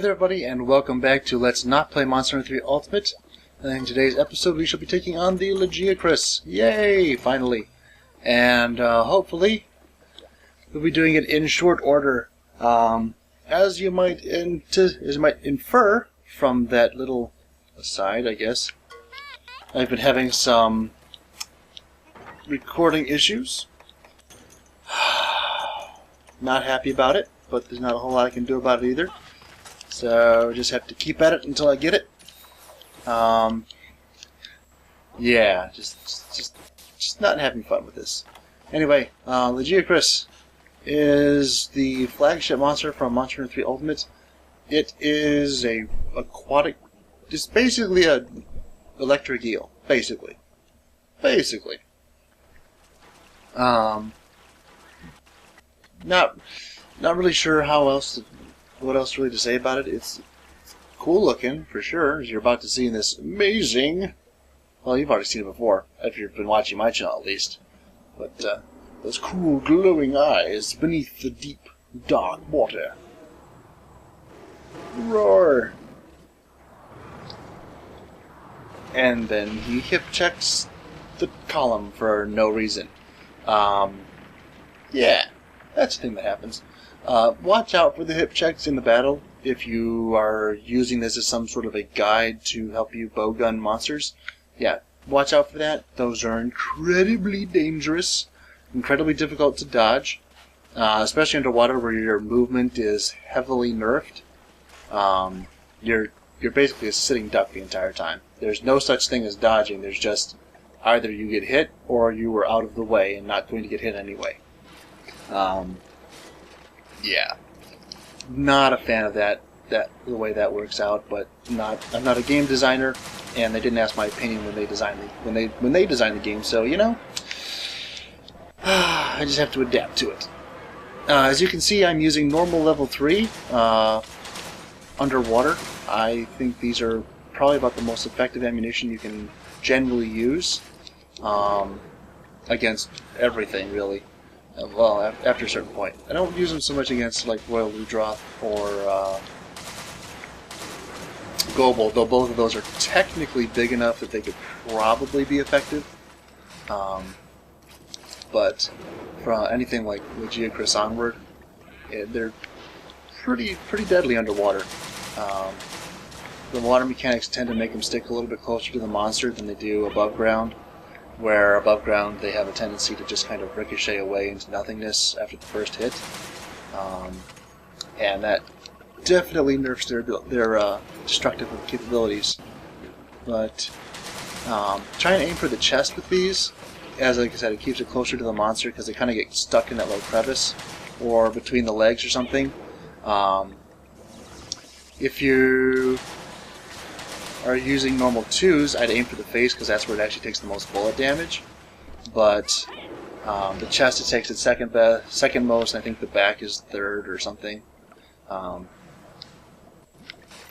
Hey there everybody, and welcome back to Let's Not Play Monster Hunter 3 Ultimate. And in today's episode we shall be taking on the Lagiacrus. Yay! Finally. And hopefully we'll be doing it in short order. As you might infer from that little aside, I guess, I've been having some recording issues. Not happy about it, but there's not a whole lot I can do about it either. So just have to keep at it until I get it. Yeah, just not having fun with this. Anyway, Lagiacrus is the flagship monster from Monster Hunter 3 Ultimate. It is a aquatic, just basically a electric eel, basically. Not really sure what else really to say about it. It's cool looking, for sure, as you're about to see in this amazing... Well, you've already seen it before, if you've been watching my channel at least. But, those cool glowing eyes beneath the deep, dark water. Roar! And then he hip checks the column for no reason. Yeah, that's the thing that happens. Watch out for the hip checks in the battle if you are using this as some sort of a guide to help you bowgun monsters. Yeah, watch out for that. Those are incredibly dangerous, incredibly difficult to dodge, especially underwater where your movement is heavily nerfed. You're basically a sitting duck the entire time. There's no such thing as dodging. There's just either you get hit or you were out of the way and not going to get hit anyway. Yeah, not a fan of the way that works out, but I'm not a game designer, and they didn't ask my opinion when they designed the game, so you know, I just have to adapt to it. As you can see, I'm using normal level 3 underwater. I think these are probably about the most effective ammunition you can generally use against everything, really. Well, after a certain point. I don't use them so much against like Royal Ludroth or Gobel, though both of those are technically big enough that they could probably be effective. But for anything like Lagiacrus onward, they're pretty deadly underwater. The water mechanics tend to make them stick a little bit closer to the monster than they do above ground. Where above ground they have a tendency to just kind of ricochet away into nothingness after the first hit, and that definitely nerfs their destructive capabilities. But try and aim for the chest with these, as like I said, it keeps it closer to the monster because they kind of get stuck in that little crevice or between the legs or something. If you are using normal 2s, I'd aim for the face because that's where it actually takes the most bullet damage. But the chest, it takes its second most, and I think the back is third or something. All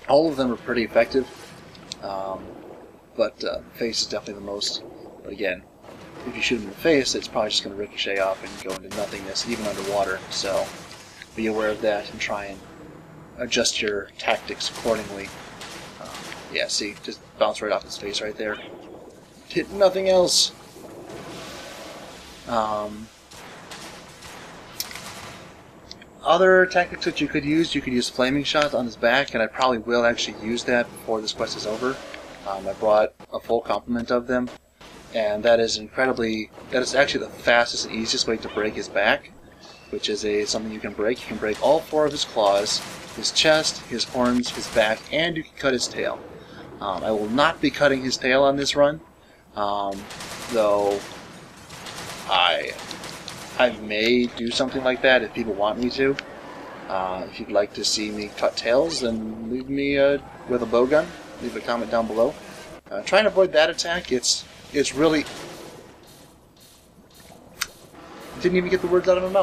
of them are pretty effective, but the face is definitely the most. But again, if you shoot him in the face, it's probably just going to ricochet off and go into nothingness, even underwater. So be aware of that and try and adjust your tactics accordingly. Yeah, see, just bounce right off his face right there. Hit nothing else. Other tactics that you could use flaming shots on his back, and I probably will actually use that before this quest is over. I brought a full complement of them, and that is actually the fastest and easiest way to break his back, which is something you can break. You can break all 4 of his claws, his chest, his horns, his back, and you can cut his tail. I will not be cutting his tail on this run, though I may do something like that if people want me to. If you'd like to see me cut tails, then leave me with a bowgun. Leave a comment down below. Try and avoid that attack. It's really... I didn't even get the words out of my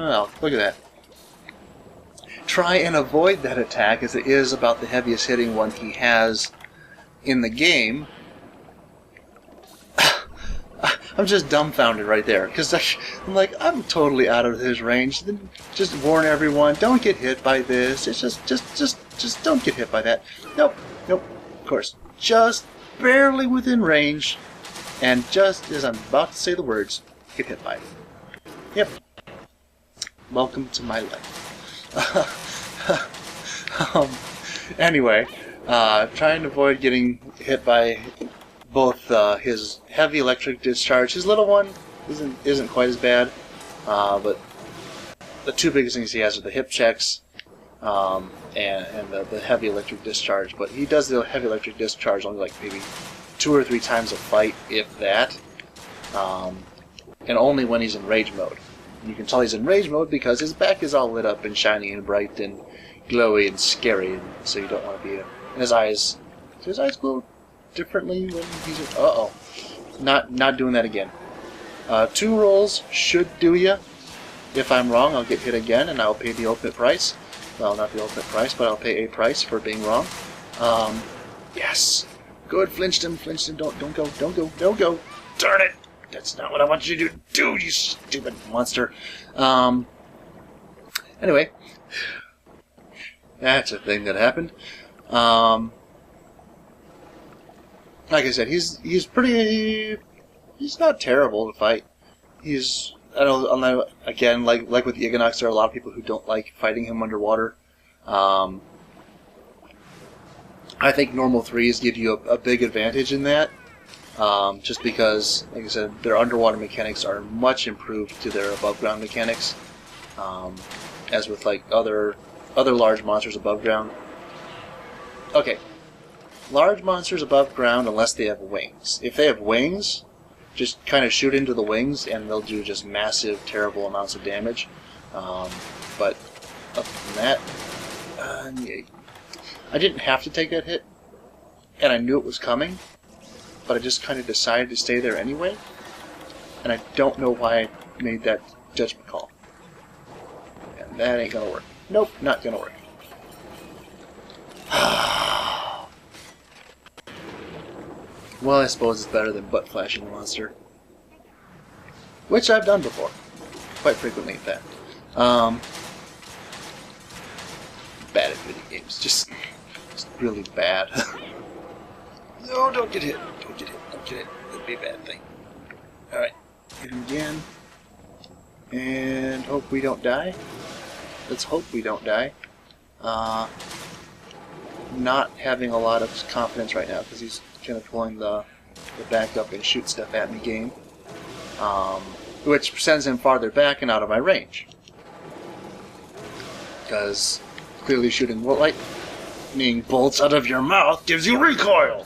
mouth. Look at that. Try and avoid that attack, as it is about the heaviest hitting one he has in the game. I'm just dumbfounded right there, because I'm like, I'm totally out of his range. Just warn everyone, don't get hit by this. It's just don't get hit by that. Nope, nope. Of course, just barely within range, and just as I'm about to say the words, get hit by it. Yep. Welcome to my life. Anyway, trying to avoid getting hit by both his heavy electric discharge. His little one isn't quite as bad, but the two biggest things he has are the hip checks and the heavy electric discharge. But he does the heavy electric discharge only like maybe 2 or 3 times a fight, if that, and only when he's in rage mode. And you can tell he's in rage mode because his back is all lit up and shiny and bright and glowy and scary, and so you don't want to be. And his eyes, do his eyes glow differently when he's in, uh-oh. Not doing that again. 2 rolls should do ya. If I'm wrong, I'll get hit again, and I'll pay the ultimate price. Well, not the ultimate price, but I'll pay a price for being wrong. Yes. Good, flinched him. Don't go. Darn it! That's not what I want you to do, you stupid monster. Anyway. That's a thing that happened. Like I said, he's not terrible to fight. I don't know, again, like with the Igonox, there are a lot of people who don't like fighting him underwater. I think normal 3s give you a big advantage in that, just because, like I said, their underwater mechanics are much improved to their above ground mechanics, as with like other large monsters above ground. Okay, large monsters above ground, unless they have wings. If they have wings, just kind of shoot into the wings, and they'll do just massive, terrible amounts of damage. But other than that, I didn't have to take that hit, and I knew it was coming, but I just kind of decided to stay there anyway, and I don't know why I made that judgment call. And that ain't gonna work. Nope, not gonna work. Well, I suppose it's better than butt flashing a monster, which I've done before, quite frequently in fact. Bad at video games, just really bad. No, don't get hit. Don't get hit. That'd be a bad thing. Alright, hit him again. And hope we don't die. Let's hope we don't die. Not having a lot of confidence right now because he's kind of pulling the back up and shoot stuff at me game. Which sends him farther back and out of my range. Because clearly shooting lightning bolts out of your mouth gives you recoil!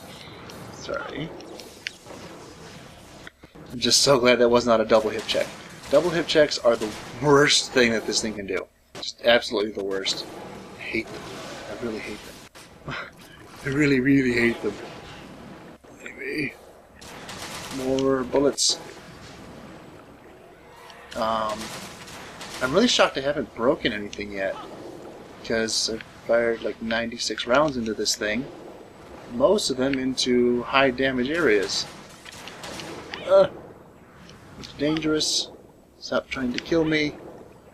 Sorry. I'm just so glad that was not a double hip check. Double hip checks are the worst thing that this thing can do. Just absolutely the worst. I hate them. I really hate them. I really, really hate them. Anyway. More bullets. I'm really shocked I haven't broken anything yet. Because I've fired like 96 rounds into this thing. Most of them into high damage areas. It's dangerous. Stop trying to kill me.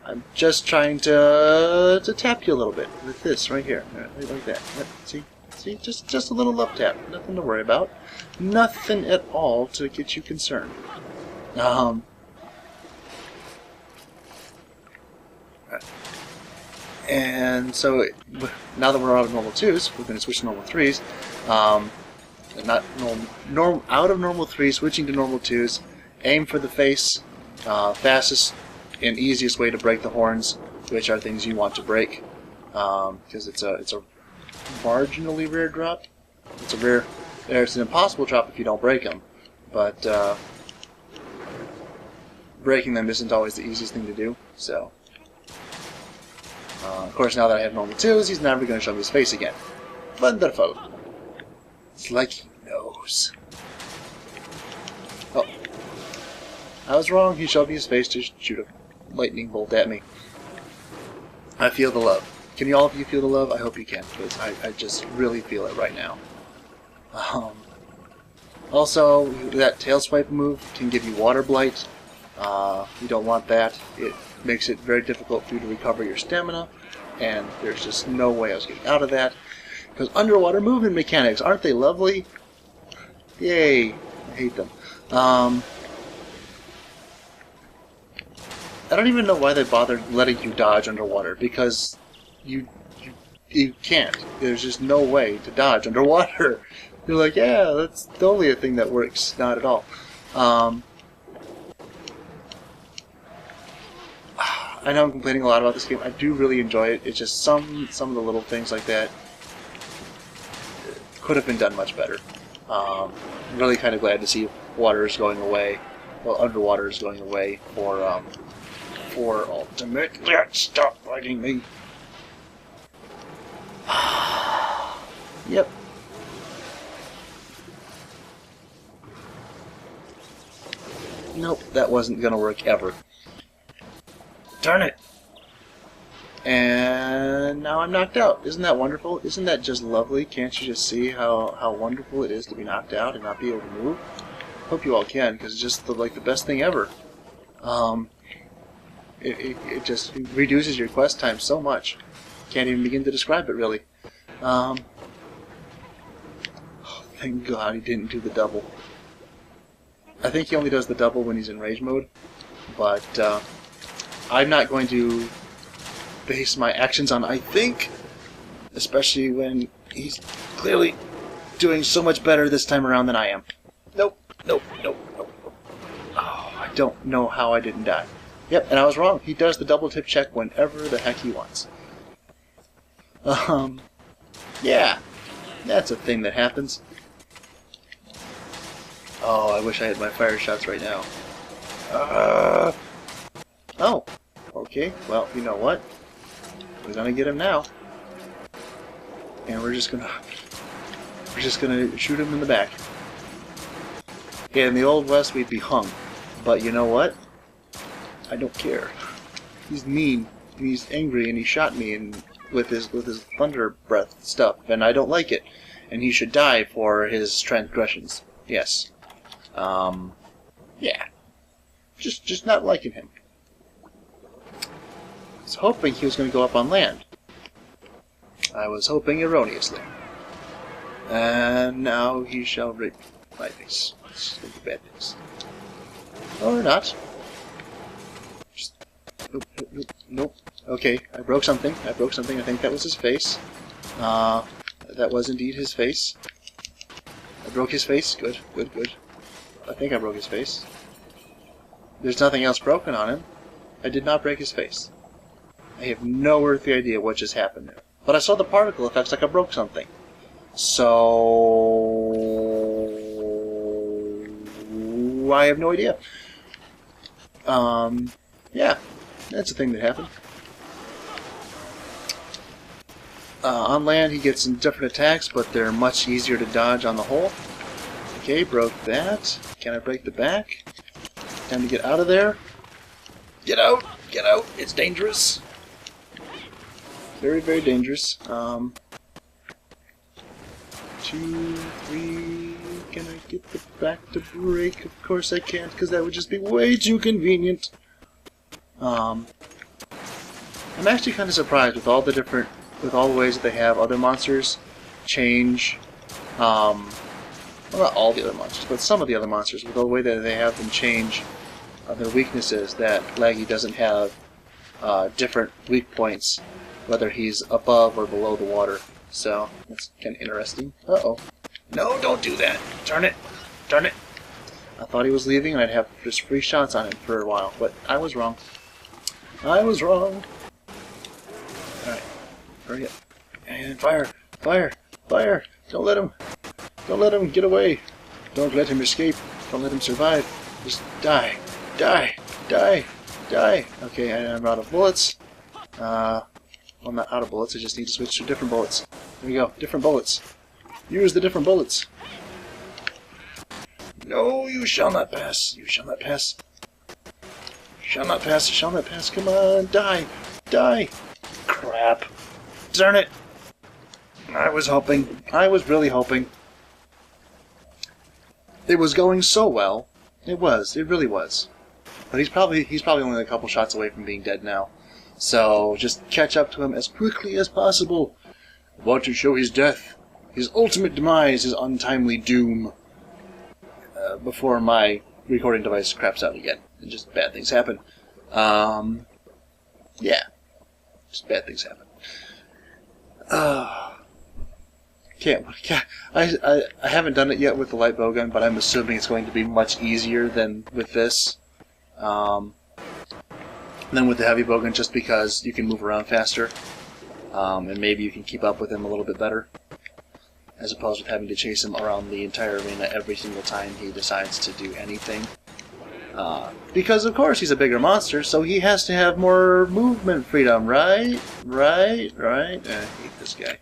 I'm just trying to tap you a little bit with this right here. Right, like that. See? See? Just a little love tap. Nothing to worry about. Nothing at all to get you concerned. And so, now that we're out of normal 2s, we're going to switch to normal 3s. Not out of normal 3s, switching to normal 2s. Aim for the face. Fastest and easiest way to break the horns, which are things you want to break, because it's a marginally rare drop. It's an impossible drop if you don't break them, but breaking them isn't always the easiest thing to do. So, of course, now that I have normal 2s, he's never going to show me his face again. Wonderful. It's like he knows. Oh. I was wrong. He showed me his face to shoot a lightning bolt at me. I feel the love. Can all of you feel the love? I hope you can, because I just really feel it right now. Also, that tail swipe move can give you water blight. You don't want that. It makes it very difficult for you to recover your stamina, and there's just no way I was getting out of that. Because underwater movement mechanics, aren't they lovely? Yay! I hate them. I don't even know why they bothered letting you dodge underwater, because you can't. There's just no way to dodge underwater. You're like, yeah, that's totally a thing that works. Not at all. I know I'm complaining a lot about this game. I do really enjoy it. It's just some of the little things like that could have been done much better. Really kind of glad to see water is going away. Well, underwater is going away for Ultimate. Stop fighting me. Yep. Nope, that wasn't gonna work ever. Darn it! And now I'm knocked out. Isn't that wonderful? Isn't that just lovely? Can't you just see how wonderful it is to be knocked out and not be able to move? Hope you all can, because it's just like the best thing ever. It just reduces your quest time so much. Can't even begin to describe it, really. Oh, thank God he didn't do the double. I think he only does the double when he's in rage mode, but I'm not going to base my actions on I think, especially when he's clearly doing so much better this time around than I am. Nope, nope, nope, nope. Oh, I don't know how I didn't die. Yep, and I was wrong. He does the double tip check whenever the heck he wants. Yeah, that's a thing that happens. Oh, I wish I had my fire shots right now. Oh, okay. Well, you know what? We're gonna get him now, and we're just gonna shoot him in the back. In the Old West, we'd be hung, but you know what? I don't care. He's mean, and he's angry, and he shot me and with his thunder breath stuff, and I don't like it. And he should die for his transgressions. Yes. Yeah. Just not liking him. I was hoping he was going to go up on land. I was hoping erroneously. And now he shall rape my face. Let's think of bad things. Or not. Just, nope, nope, nope, nope. Okay, I broke something. I think that was his face. That was indeed his face. I broke his face. Good, good, good. I think I broke his face. There's nothing else broken on him. I did not break his face. I have no earthly idea what just happened there. But I saw the particle effects like I broke something. So I have no idea. Yeah, that's a thing that happened. On land, he gets some different attacks, but they're much easier to dodge on the whole. Okay, broke that. Can I break the back? Time to get out of there. Get out! Get out! It's dangerous. Very, very dangerous. 2, 3... Can I get the back to break? Of course I can't, because that would just be way too convenient. I'm actually kind of surprised with all the ways that they have other monsters change. Well, not all the other monsters, but some of the other monsters, with the way that they have them change their weaknesses. That Laggy doesn't have different weak points, whether he's above or below the water. So that's kind of interesting. Uh-oh. No, don't do that. Darn it. Darn it. I thought he was leaving and I'd have just free shots on him for a while, but I was wrong. I was wrong. Alright. Hurry up. And fire. Fire. Fire. Don't let him. Don't let him get away. Don't let him escape. Don't let him survive. Just die. Die. Die. Die. Okay, I'm out of bullets. Well, I'm not out of bullets. I just need to switch to different bullets. There we go. Different bullets. Use the different bullets. No, you shall not pass. You shall not pass. Shall not pass. Shall not pass. Come on. Die. Die. Crap. Darn it. I was hoping. I was really hoping. It was going so well. It was. It really was. But he's probably only a couple shots away from being dead now. So just catch up to him as quickly as possible. I want to show his death, his ultimate demise, his untimely doom, before my recording device craps out again and just bad things happen. Yeah, just bad things happen. I haven't done it yet with the light bowgun, but I'm assuming it's going to be much easier than with this. Than with the heavy bowgun, just because you can move around faster, and maybe you can keep up with him a little bit better, as opposed to having to chase him around the entire arena every single time he decides to do anything. Because of course he's a bigger monster, so he has to have more movement freedom, right? Right? I hate this guy.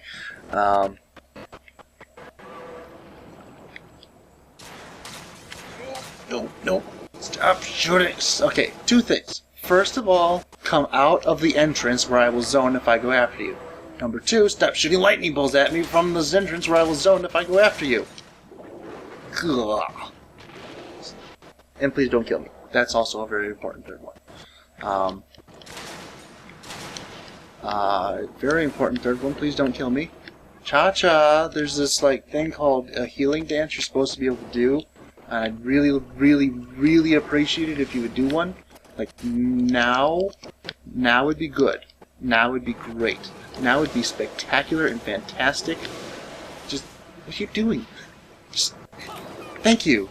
No. Stop shooting. Okay, two things. First of all, come out of the entrance where I will zone if I go after you. Number two, stop shooting lightning bolts at me from this entrance where I will zone if I go after you. Ugh. And please don't kill me. That's also a very important third one. Very important third one, please don't kill me. Cha-cha, there's this like thing called a healing dance you're supposed to be able to do. And I'd really appreciate it if you would do one. Like, now would be good. Now would be great. Now would be spectacular and fantastic. Just, what are you doing? Just, thank you.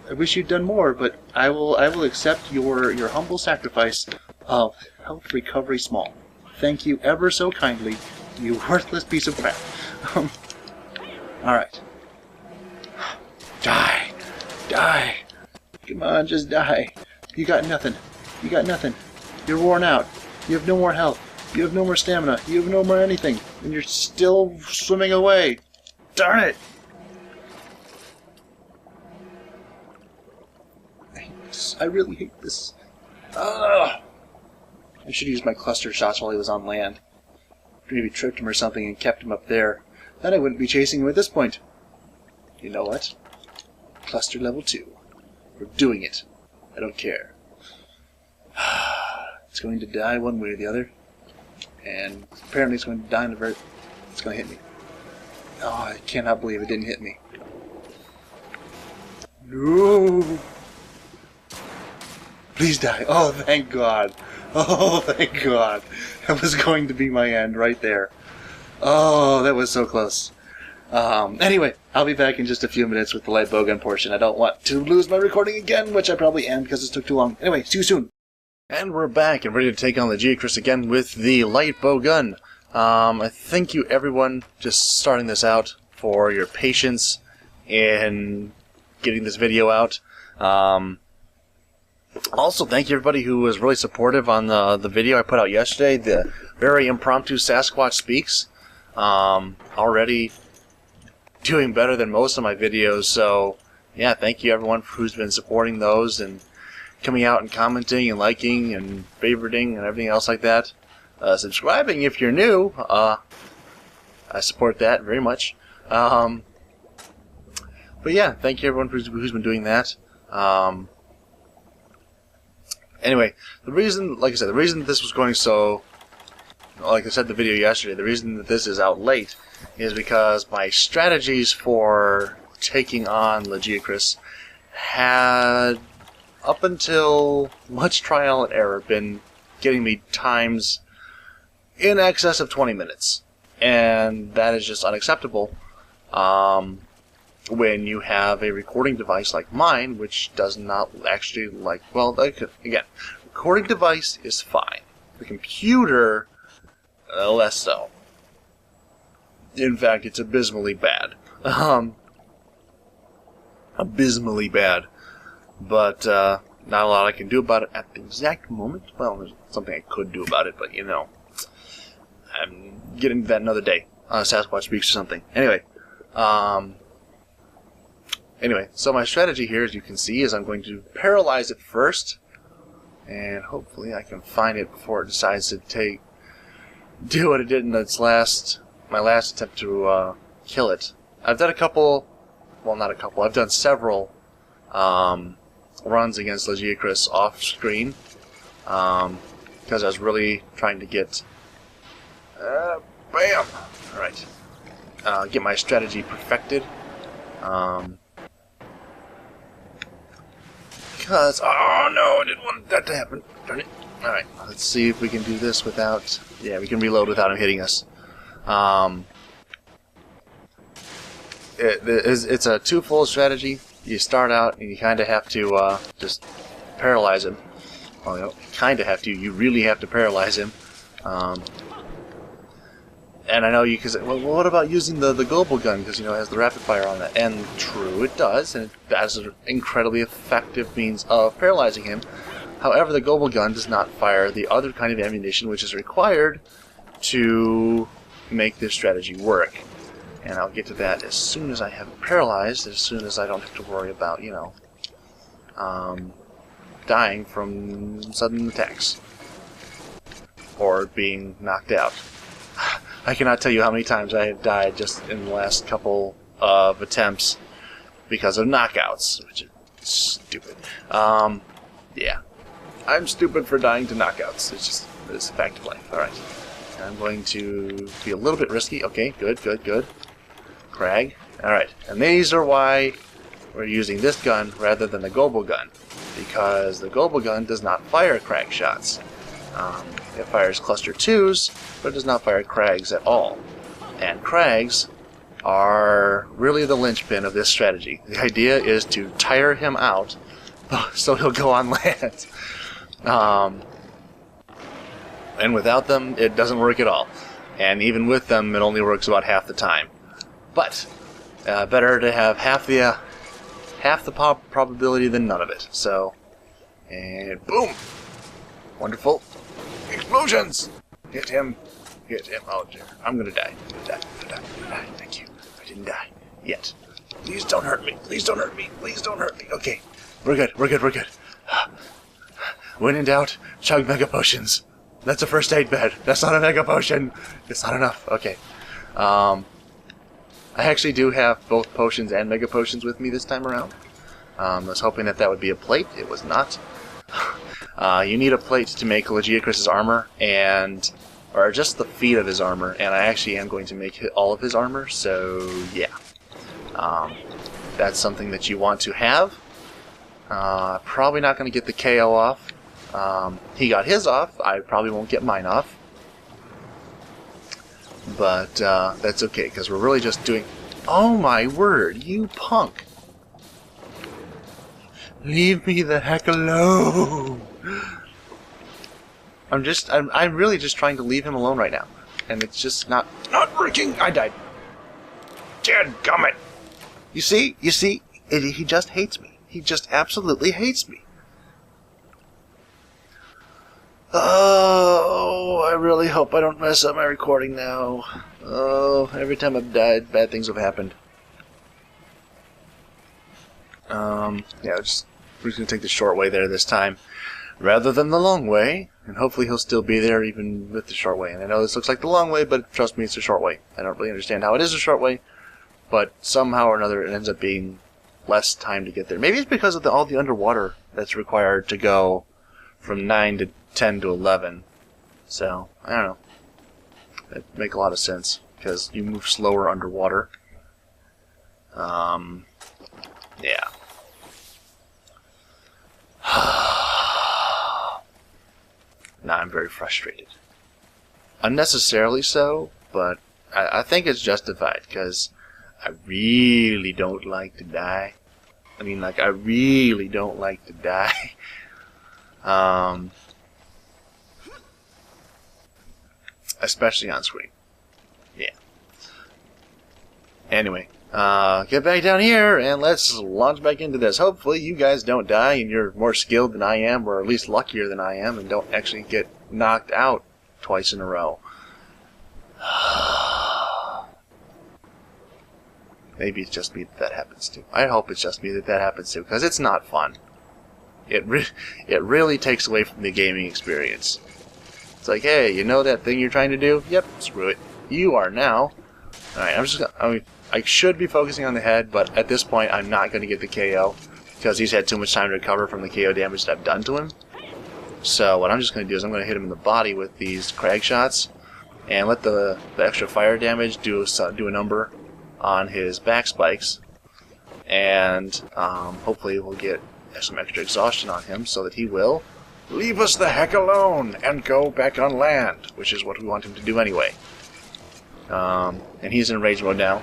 I wish you'd done more, but I will accept your humble sacrifice of health recovery small. Thank you ever so kindly, you worthless piece of crap. Alright. Die! Die! Come on, just die. You got nothing. You got nothing. You're worn out. You have no more health. You have no more stamina. You have no more anything. And you're still swimming away. Darn it! I hate this. I really hate this. Ugh! I should use my cluster shots while he was on land. Maybe tripped him or something and kept him up there. Then I wouldn't be chasing him at this point. You know what? Cluster level 2. We're doing it. I don't care. It's going to die one way or the other. And apparently it's going to die in the very... It's going to hit me. Oh, I cannot believe it didn't hit me. No! Please die. Oh, thank God. Oh, thank God. That was going to be my end right there. Oh, that was so close. Anyway, I'll be back in just a few minutes with the light bowgun portion. I don't want to lose my recording again, which I probably am because it took too long. Anyway, see you soon. And we're back and ready to take on Lagiacrus again with the light bowgun. I thank you everyone just starting this out for your patience in getting this video out. Also, thank you everybody who was really supportive on the video I put out yesterday, the very impromptu Sasquatch Speaks. Already doing better than most of my videos, so yeah, thank you everyone who's been supporting those and coming out and commenting and liking and favoriting and everything else like that. Subscribing if you're new, I support that very much. But yeah, thank you everyone who's been doing that. Anyway, the reason, like I said, the reason that this was going so, like I said in the video yesterday, the reason that this is out late is because my strategies for taking on Lagiacrus had, up until much trial and error, been getting me times in excess of 20 minutes. And that is just unacceptable when you have a recording device like mine, which does not actually like, well, again, recording device is fine. The computer, less so. In fact, it's abysmally bad. Abysmally bad. But not a lot I can do about it at the exact moment. Well, there's something I could do about it, but you know, I'm getting to that another day. Sasquatch Speaks or something. Anyway, so my strategy here, as you can see, is I'm going to paralyze it first, and hopefully I can find it before it decides to do what it did in my last attempt to kill it. I've done a couple well, not a couple. I've done several runs against Lagiacrus off screen because I was really trying to get bam! Alright. Get my strategy perfected. Because, oh no, I didn't want that to happen. Darn it. Alright, let's see if we can do this without, yeah, we can reload without him hitting us. It's a twofold strategy. You start out and you kind of have to just paralyze him. Well, you don't kind of have to, you really have to paralyze him. And I know you can say, well, what about using the global gun, because, you know, it has the rapid fire on it. And true, it does, and that's an incredibly effective means of paralyzing him. However, the global gun does not fire the other kind of ammunition which is required to make this strategy work. And I'll get to that as soon as I have it paralyzed, as soon as I don't have to worry about, you know, dying from sudden attacks. Or being knocked out. I cannot tell you how many times I have died just in the last couple of attempts because of knockouts, which is stupid. Yeah. I'm stupid for dying to knockouts. It's a fact of life. Alright. I'm going to be a little bit risky. Okay, good, good, good. Crag. Alright. And these are why we're using this gun rather than the global gun. Because the global gun does not fire crag shots. It fires cluster 2s, but it does not fire crags at all. And crags are really the linchpin of this strategy. The idea is to tire him out so he'll go on land. And without them, it doesn't work at all. And even with them, it only works about half the time. But better to have half the probability than none of it. So, and boom! Wonderful. Explosions! Hit him. Hit him. Oh dear. I'm gonna die. I'm gonna die. I'm gonna die. I'm gonna die. Thank you. I didn't die. Yet. Please don't hurt me. Please don't hurt me. Please don't hurt me. Okay. We're good. We're good. We're good. When in doubt, chug mega potions. That's a first aid bed. That's not a mega potion. It's not enough. Okay. I actually do have both potions and mega potions with me this time around. I was hoping that would be a plate. It was not. You need a plate to make Lagiacrus' armor, or just the feet of his armor, and I actually am going to make all of his armor, so yeah. That's something that you want to have. Probably not going to get the KO off. He got his off, I probably won't get mine off. But that's okay, because we're really just doing... Oh my word, you punk! Leave me the heck alone! I'm really just trying to leave him alone right now. And it's just not working! I died. Dadgummit! You see? He just hates me. He just absolutely hates me. Oh, I really hope I don't mess up my recording now. Oh, every time I've died, bad things have happened. Yeah, we're just going to take the short way there this time, rather than the long way, and hopefully he'll still be there even with the short way. And I know this looks like the long way, but trust me, it's a short way. I don't really understand how it is a short way, but somehow or another it ends up being less time to get there. Maybe it's because of all the underwater that's required to go from 9 to 10 to 11. So, I don't know. That would make a lot of sense, because you move slower underwater. Yeah. Now I'm very frustrated. Unnecessarily so, but I think it's justified, because I really don't like to die. I mean, like, I really don't like to die. Especially on screen. Yeah. Anyway, get back down here and let's launch back into this. Hopefully you guys don't die and you're more skilled than I am, or at least luckier than I am, and don't actually get knocked out twice in a row. Maybe it's just me that happens to. I hope it's just me that happens to, because it's not fun. It really takes away from the gaming experience. It's like, hey, you know that thing you're trying to do? Yep, screw it. You are now. Alright, I'm I should be focusing on the head, but at this point I'm not going to get the KO because he's had too much time to recover from the KO damage that I've done to him. So what I'm just going to do is I'm going to hit him in the body with these crag shots and let the extra fire damage do a number on his back spikes, and hopefully we'll get some extra exhaustion on him so that he will leave us the heck alone and go back on land, which is what we want him to do anyway. And he's in rage mode now.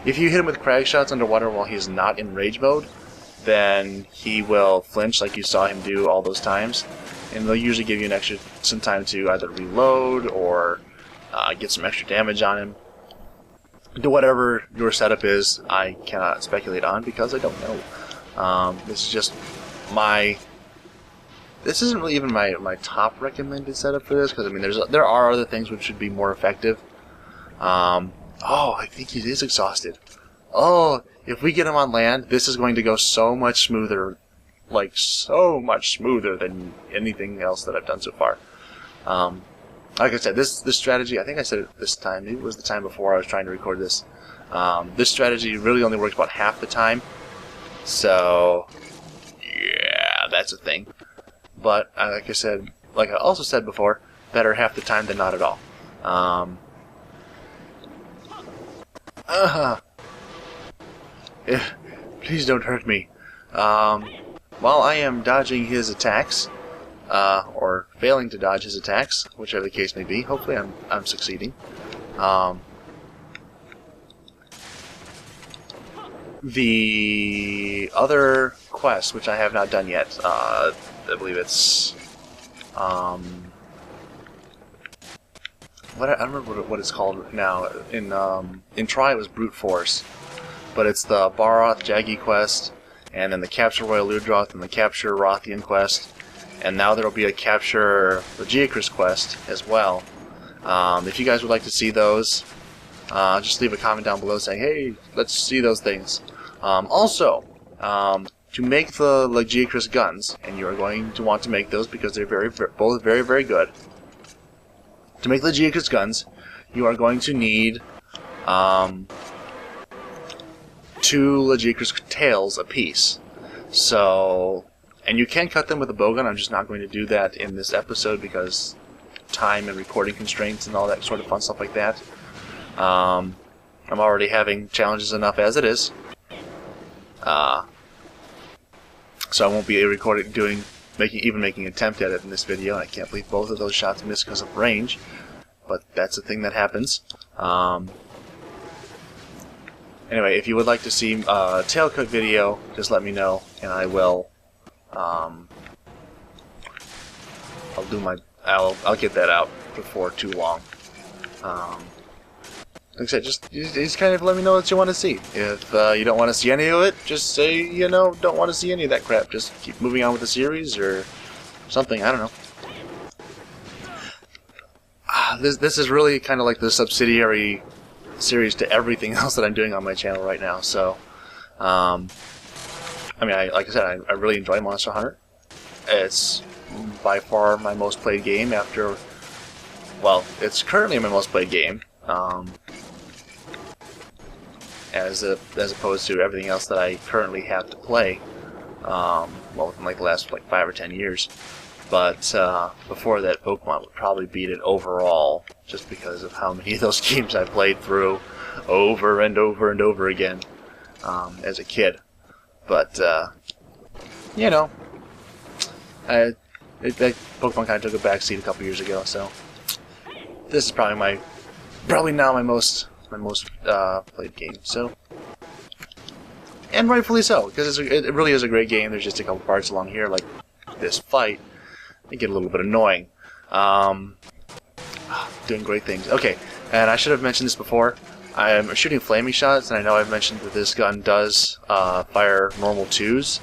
If you hit him with crag shots underwater while he's not in rage mode, then he will flinch like you saw him do all those times, and they'll usually give you some time to either reload or get some extra damage on him. Do whatever your setup is, I cannot speculate on because I don't know. This is just this isn't really even my top recommended setup for this, because I mean there are other things which should be more effective. Oh, I think he is exhausted. Oh, if we get him on land, this is going to go so much smoother, like so much smoother than anything else that I've done so far. Like I said, this strategy, I think I said it this time, maybe it was the time before I was trying to record this. This strategy really only works about half the time, so yeah, that's a thing. But like I said, like I also said before, better half the time than not at all. Please don't hurt me. While I am dodging his attacks, or failing to dodge his attacks, whichever the case may be, hopefully I'm succeeding. The other quest, which I have not done yet, I believe it's I don't remember what it's called now. In Try it was Brute Force, but it's the Baroth Jaggi quest, and then the Capture Royal Ludroth and the Capture Rothian quest, and now there will be a Capture Lagiacrus quest as well. If you guys would like to see those, just leave a comment down below saying, hey, let's see those things. Also, to make the Lagiacrus guns, and you are going to want to make those because they're both very, very good. To make Lagiacrus guns, you are going to need 2 Lagiacrus tails apiece. So, and you can cut them with a bowgun. I'm just not going to do that in this episode because time and recording constraints and all that sort of fun stuff like that. I'm already having challenges enough as it is. So I won't be making an attempt at it in this video, and I can't believe both of those shots missed because of range, but that's a thing that happens. Anyway, if you would like to see a tail cut video, just let me know, and I will. I'll get that out before too long. Like I said, just kind of let me know what you want to see. If you don't want to see any of it, just say, you know, don't want to see any of that crap. Just keep moving on with the series or something. I don't know. This is really kind of like the subsidiary series to everything else that I'm doing on my channel right now. So, I mean, like I said, I really enjoy Monster Hunter. It's by far my most played game after. Well, it's currently my most played game. As opposed to everything else that I currently have to play, well, within like the last 5 or 10 years. But before that, Pokemon would probably beat it overall, just because of how many of those games I played through over and over and over again as a kid. But you know, Pokemon kind of took a backseat a couple years ago, so this is probably now my most played game. So, and rightfully so, because it really is a great game. There's just a couple parts along here, like this fight, they get a little bit annoying. Doing great things. Okay, and I should have mentioned this before. I'm shooting flaming shots, and I know I've mentioned that this gun does fire normal 2s.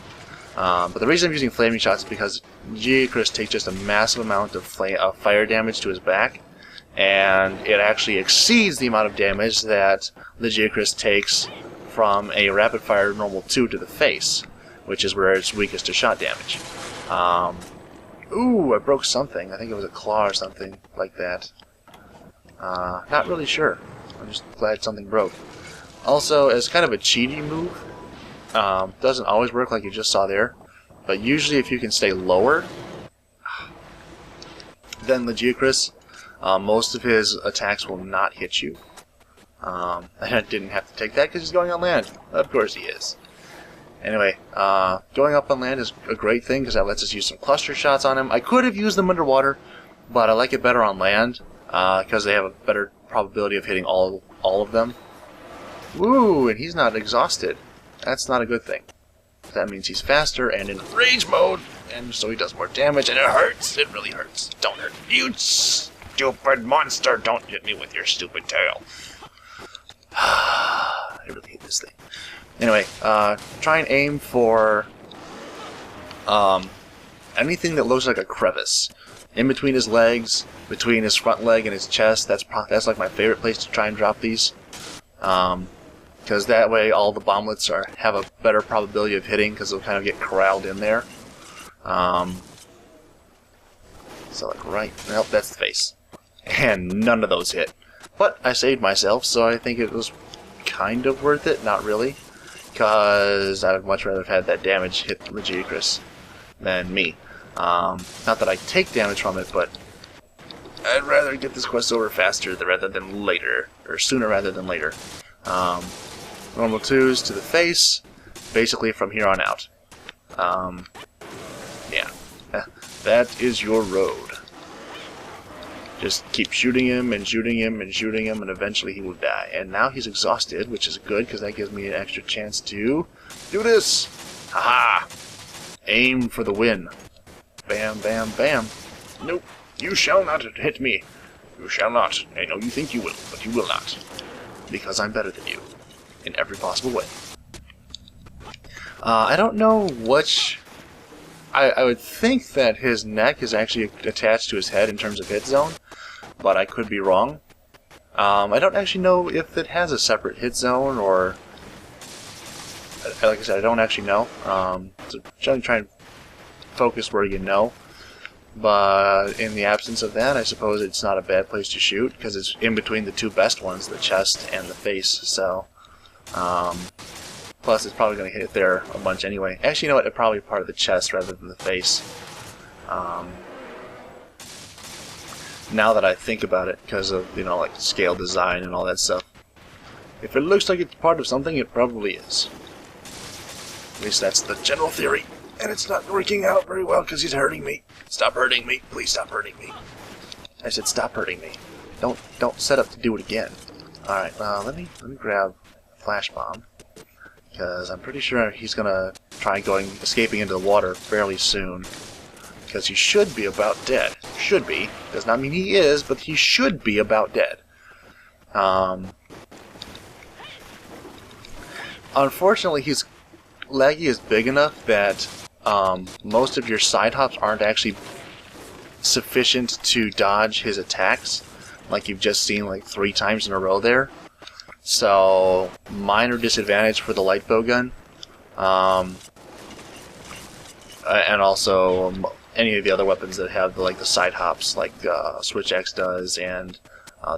But the reason I'm using flaming shots is because Lagiacrus takes just a massive amount of fire damage to his back, and it actually exceeds the amount of damage that Lagiacrus takes from a rapid-fire normal 2 to the face, which is where it's weakest to shot damage. Ooh, I broke something. I think it was a claw or something like that. Not really sure. I'm just glad something broke. Also, as kind of a cheaty move, doesn't always work like you just saw there, but usually if you can stay lower than Lagiacrus, most of his attacks will not hit you. I didn't have to take that because he's going on land. Of course he is. Anyway, going up on land is a great thing because that lets us use some cluster shots on him. I could have used them underwater, but I like it better on land because they have a better probability of hitting all of them. Woo! And he's not exhausted. That's not a good thing. That means he's faster and in rage mode, and so he does more damage, and it hurts. It really hurts. Don't hurt. You stupid monster! Don't hit me with your stupid tail. I really hate this thing. Anyway, try and aim for anything that looks like a crevice. In between his legs, between his front leg and his chest, that's like my favorite place to try and drop these. Because that way all the bomblets have a better probability of hitting because they'll kind of get corralled in there. So like right, nope, that's the face. And none of those hit. But I saved myself, so I think it was kind of worth it. Not really. Because I would much rather have had that damage hit Lagiacrus than me. Not that I take damage from it, but I'd rather get this quest over faster rather than later. Or sooner rather than later. Normal 2s to the face, basically from here on out. Yeah. That is your road. Just keep shooting him and shooting him and shooting him, and eventually he will die. And now he's exhausted, which is good, because that gives me an extra chance to do this! Haha! Aim for the win. Bam, bam, bam. Nope. You shall not hit me. You shall not. I know you think you will, but you will not. Because I'm better than you. In every possible way. I don't know which... I would think that his neck is actually attached to his head in terms of hit zone, but I could be wrong. I don't actually know if it has a separate hit zone, or... Like I said, I don't actually know. So try and focus where you know. But in the absence of that, I suppose it's not a bad place to shoot, because it's in between the two best ones, the chest and the face, so... Plus, it's probably going to hit there a bunch anyway. Actually, you know what? It's probably part of the chest rather than the face. Now that I think about it, because of, you know, like scale design and all that stuff. If it looks like it's part of something, it probably is. At least that's the general theory. And it's not working out very well because he's hurting me. Stop hurting me. Please stop hurting me. I said stop hurting me. Don't set up to do it again. Alright, let me grab Flash Bomb. Because I'm pretty sure he's gonna try escaping into the water fairly soon. Because he should be about dead. Should be. Does not mean he is, but he should be about dead. Unfortunately, Laggy is big enough that most of your side hops aren't actually sufficient to dodge his attacks. Like you've just seen like 3 times in a row there. So, minor disadvantage for the light bowgun. And also any of the other weapons that have the side hops, like Switch Axe does, and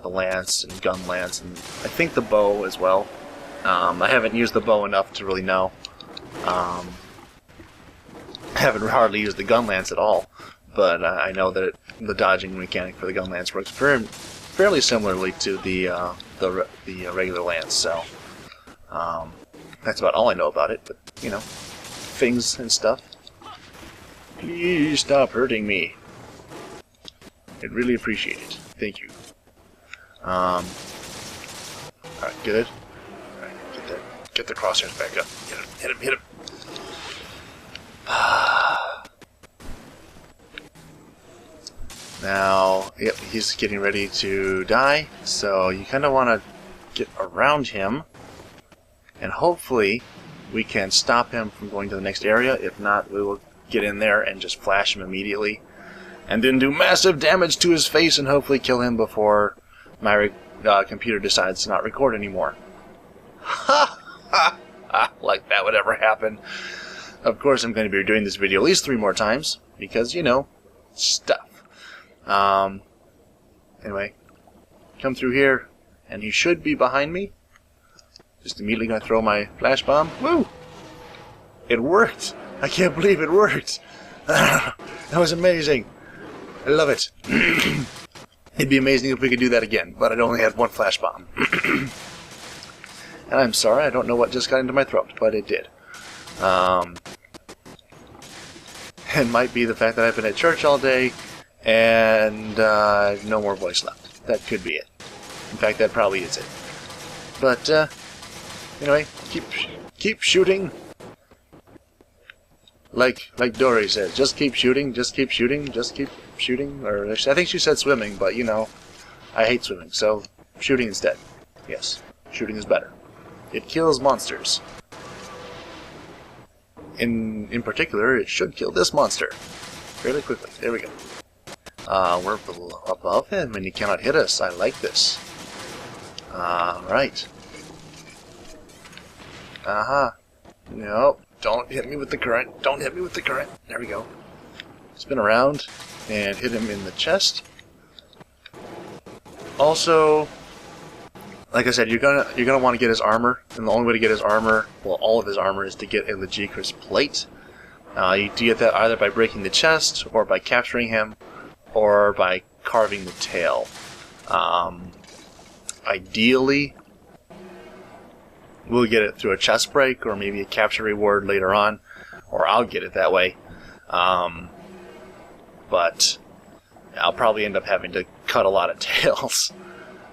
the lance and gun lance, and I think the bow as well. I haven't used the bow enough to really know. I haven't hardly used the gun lance at all, but I know that the dodging mechanic for the gun lance works fairly similarly to the regular lance, so that's about all I know about it, but, you know, things and stuff. Please stop hurting me. I'd really appreciate it. Thank you. Alright, good. Alright, get the crosshairs back up. Hit him. Now, yep, he's getting ready to die, so you kind of want to get around him, and hopefully we can stop him from going to the next area. If not, we will get in there and just flash him immediately, and then do massive damage to his face and hopefully kill him before my computer decides to not record anymore. Ha ha ha! Like that would ever happen. Of course, I'm going to be doing this video at least 3 more times, because, you know, stuff. Anyway, come through here, and he should be behind me. Just immediately gonna throw my flash bomb. Woo! It worked! I can't believe it worked! That was amazing! I love it! It'd be amazing if we could do that again, but I'd only had one flash bomb. And I'm sorry, I don't know what just got into my throat, but it did. It might be the fact that I've been at church all day, and I've no more voice left. That could be it. In fact, that probably is it. But, anyway, keep shooting. Like Dory says, just keep shooting, just keep shooting, just keep shooting. Or I think she said swimming, but you know, I hate swimming, so shooting instead. Yes, shooting is better. It kills monsters. In particular, it should kill this monster fairly quickly. There we go. We're above him, and he cannot hit us. I like this. Right. Nope. Don't hit me with the current. Don't hit me with the current. There we go. Spin around and hit him in the chest. Also, like I said, you're gonna want to get his armor, and the only way to get his armor, well, all of his armor, is to get a Lagiacrus plate. You get that either by breaking the chest, or by capturing him, or by carving the tail. Ideally, we'll get it through a chest break, or maybe a capture reward later on, or I'll get it that way. But I'll probably end up having to cut a lot of tails,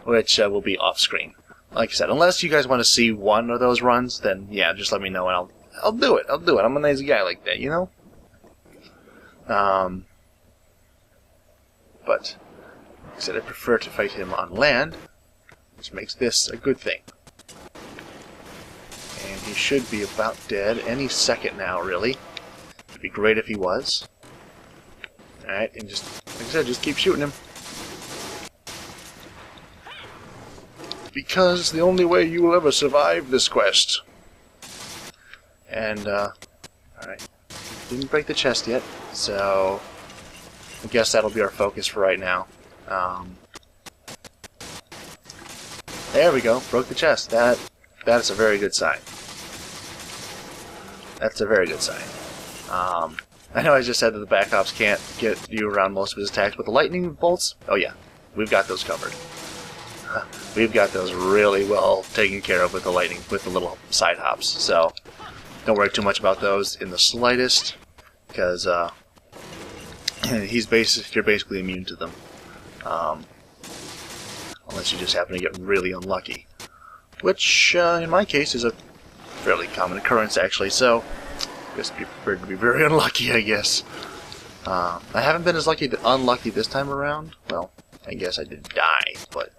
which will be off-screen. Like I said, unless you guys want to see one of those runs, then yeah, just let me know and I'll do it. I'll do it. I'm a nice guy like that, you know? But, like I said, I prefer to fight him on land, which makes this a good thing. And he should be about dead any second now, really. It'd be great if he was. Alright, and just, like I said, just keep shooting him. Because it's the only way you will ever survive this quest. And, alright. Didn't break the chest yet, so I guess that'll be our focus for right now. There we go, broke the chest. That's a very good sign. That's a very good sign. I know I just said that the back ops can't get you around most of his attacks, but the lightning bolts, oh yeah, we've got those covered. We've got those really well taken care of with the lightning, with the little side hops. So don't worry too much about those in the slightest, because you're basically immune to them, unless you just happen to get really unlucky, which in my case is a fairly common occurrence actually. So just be prepared to be very unlucky, I guess. I haven't been as unlucky this time around. Well, I guess I did die, but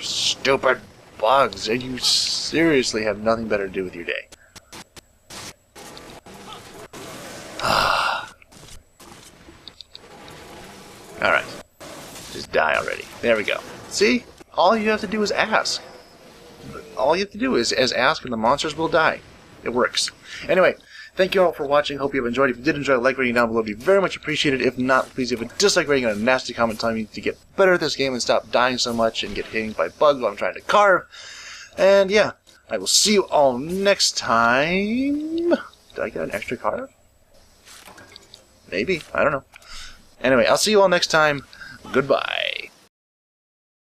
stupid bugs! And you seriously have nothing better to do with your day. Alright. Just die already. There we go. See? All you have to do is ask. All you have to do is ask and the monsters will die. It works. Anyway, thank you all for watching. Hope you have enjoyed. If you did enjoy, like rating down below would be very much appreciated. If not, please leave a dislike rating and a nasty comment telling me to get better at this game and stop dying so much and get hit by bugs while I'm trying to carve. And yeah, I will see you all next time. Did I get an extra carve? Maybe. I don't know. Anyway, I'll see you all next time. Goodbye.